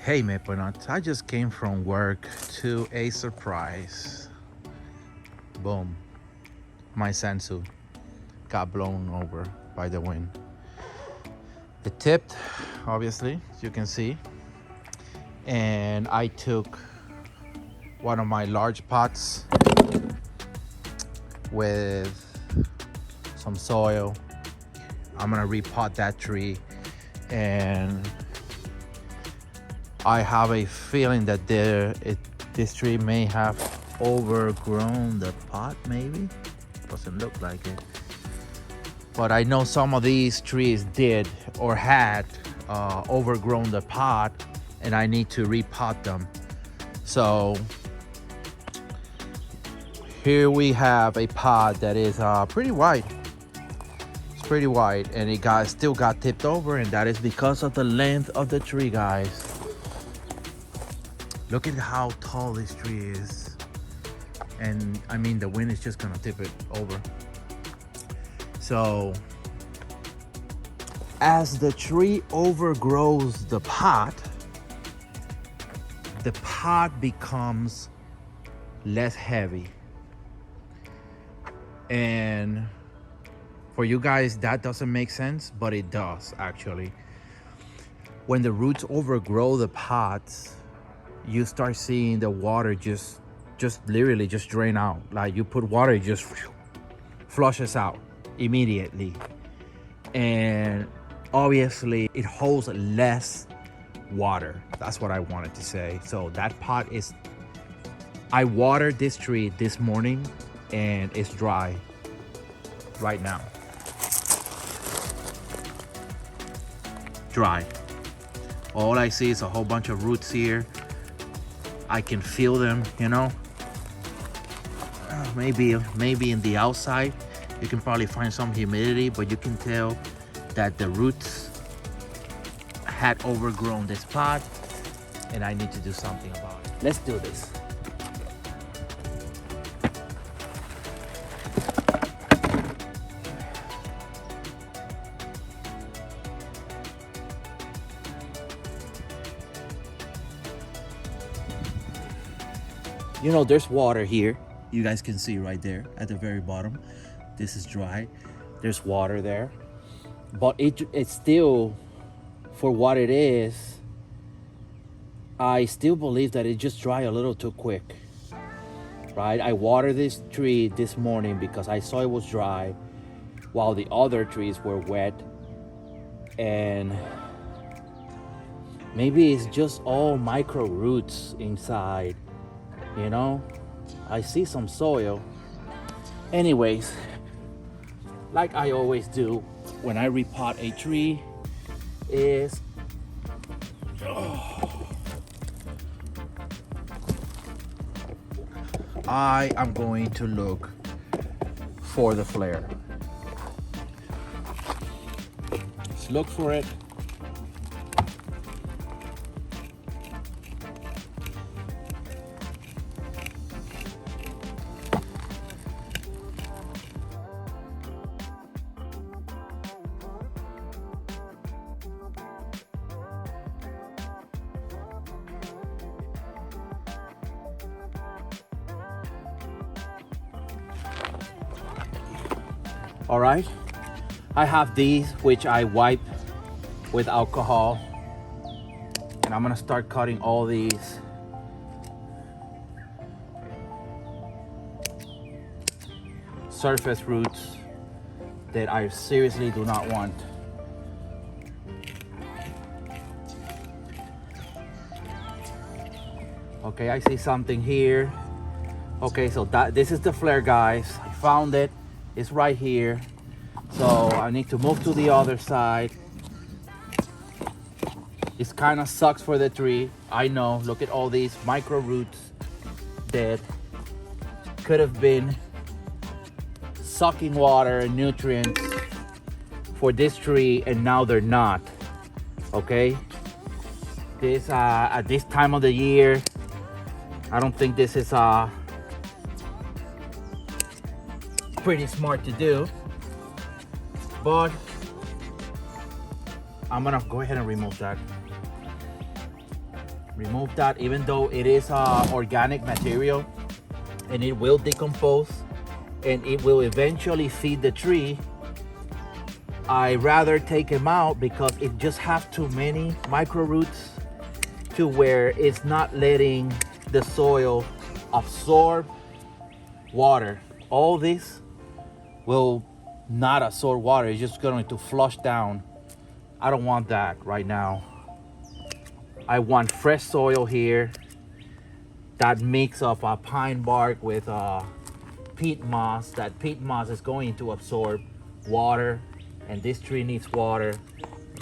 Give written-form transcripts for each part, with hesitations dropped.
Hey Meponuts, I just came from work to a surprise. Boom. My Sensu got blown over by the wind. It tipped, obviously, as you can see. And I took one of my large pots with some soil. I'm gonna repot that tree, and I have a feeling that this tree may have overgrown the pot, maybe. Doesn't look like it. But I know some of these trees did or had overgrown the pot, and I need to repot them. So here we have a pot that is pretty wide. It's pretty wide, and it still got tipped over, and that is because of the length of the tree, guys. Look at how tall this tree is. And I mean, the wind is just gonna tip it over. So as the tree overgrows the pot becomes less heavy. And for you guys, that doesn't make sense, but it does actually. When the roots overgrow the pots, you start seeing the water just literally just drain out. Like you put water, it just flushes out immediately. And obviously it holds less water. That's what I wanted to say. So that pot is, I watered this tree this morning and it's dry right now. Dry. All I see is a whole bunch of roots here. I can feel them, you know. Maybe in the outside you can probably find some humidity, but you can tell that the roots had overgrown this pot, and I need to do something about it. Let's do this. You know, there's water here. You guys can see right there at the very bottom. This is dry. There's water there. But it's still, for what it is, I still believe that it just dry a little too quick. Right? I watered this tree this morning because I saw it was dry while the other trees were wet. And maybe it's just all micro roots inside. You know, I see some soil. Anyways, like I always do when I repot a tree is I am going to look for the flare. Let's look for it. All right, I have these which I wipe with alcohol, and I'm gonna start cutting all these. Surface roots that I seriously do not want. Okay, I see something here. Okay, so this is the flare, guys. I found it. It's right here. So I need to move to the other side. It kind of sucks for the tree. I know. Look at all these micro roots that could have been sucking water and nutrients for this tree, and now they're not. Okay. This at this time of the year, I don't think this is pretty smart to do, but I'm gonna go ahead and remove that. Remove that, even though it is organic material and it will decompose and it will eventually feed the tree. I rather take them out because it just have too many micro roots to where it's not letting the soil absorb water. All this will not absorb water, it's just going to flush down. I don't want that right now. I want fresh soil here. That mix of pine bark with peat moss. That peat moss is going to absorb water, and this tree needs water.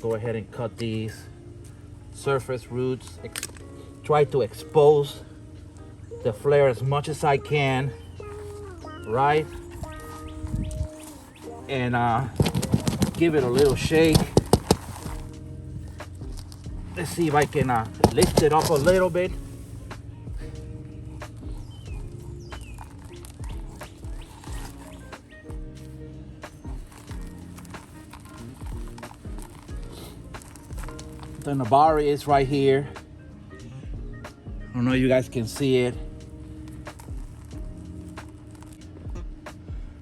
Go ahead and cut these surface roots. Try to expose the flare as much as I can, right? And give it a little shake. Let's see if I can lift it up a little bit. The Nabari is right here. I don't know if you guys can see it.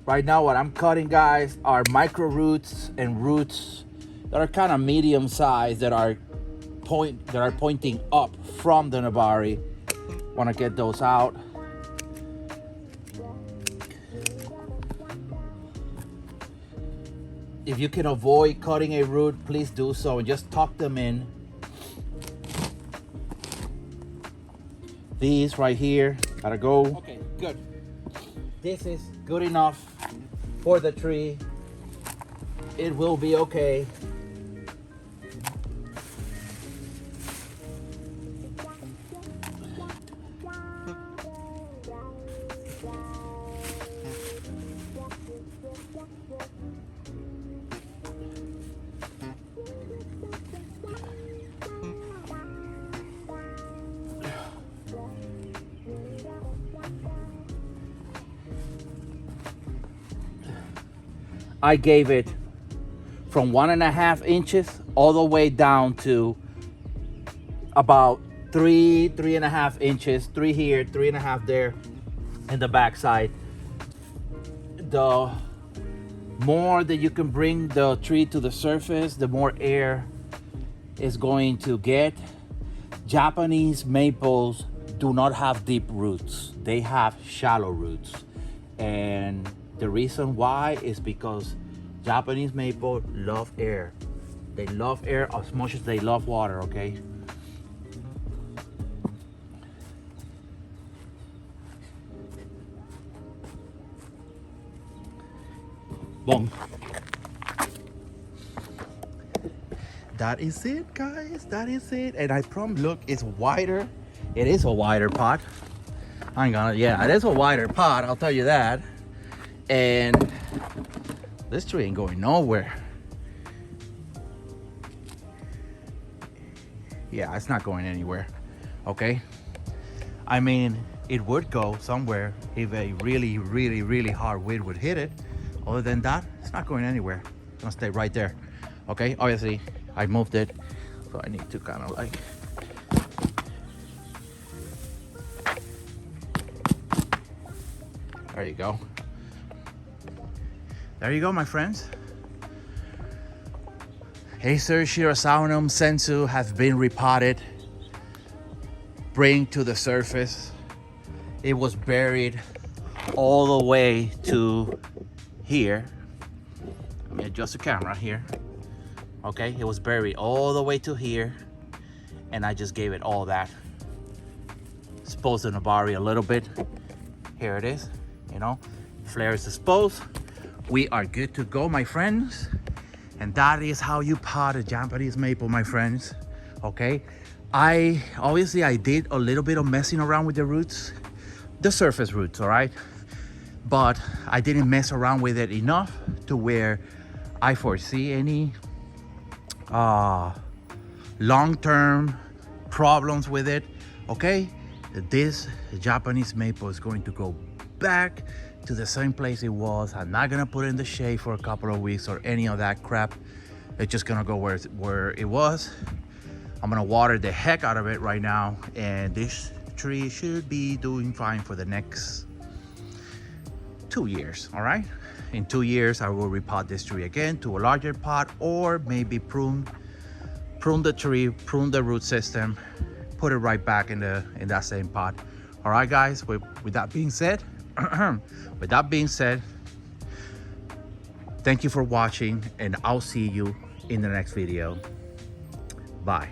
Right now what I'm cutting, guys, are micro roots and roots that are kind of medium size that are pointing up from the Nabari. Want to get those out. If you can avoid cutting a root, please do so and just tuck them in. These right here gotta go. Okay, good. This is good enough for the tree. It will be okay. I gave it from 1.5 inches all the way down to about 3.5 inches. 3 here, 3.5 there in the backside. The more that you can bring the tree to the surface, the more air is going to get. Japanese maples do not have deep roots. They have shallow roots. And the reason why is because Japanese maple love air. They love air as much as they love water, okay? Boom. That is it, guys. That is it. And I promise, look, it's wider. It is a wider pot. Yeah, it is a wider pot, I'll tell you that. And this tree ain't going nowhere. Yeah, it's not going anywhere, okay? I mean, it would go somewhere if a really, really, really hard wind would hit it. Other than that, it's not going anywhere. It's gonna stay right there, okay? Obviously, I moved it, so I need to kind of like, there you go. There you go, my friends. Acer Shirasawanum Sensu has been repotted, bring to the surface. It was buried all the way to here. Let me adjust the camera here. Okay, it was buried all the way to here, and I just gave it all that. Exposed the Nabari a little bit. Here it is, you know, flare is exposed. We are good to go, my friends. And that is how you pot a Japanese maple, my friends. Okay, I did a little bit of messing around with the roots, the surface roots, all right, but I didn't mess around with it enough to where I foresee any long-term problems with it. Okay, this Japanese maple is going to go back to the same place it was. I'm not gonna put it in the shade for a couple of weeks or any of that crap. It's just gonna go where it was. I'm gonna water the heck out of it right now, and this tree should be doing fine for the next 2 years. All right, in 2 years I will repot this tree again to a larger pot, or maybe prune the tree, prune the root system, put it right back in that same pot. All right, guys, with that being said, thank you for watching, and I'll see you in the next video. Bye.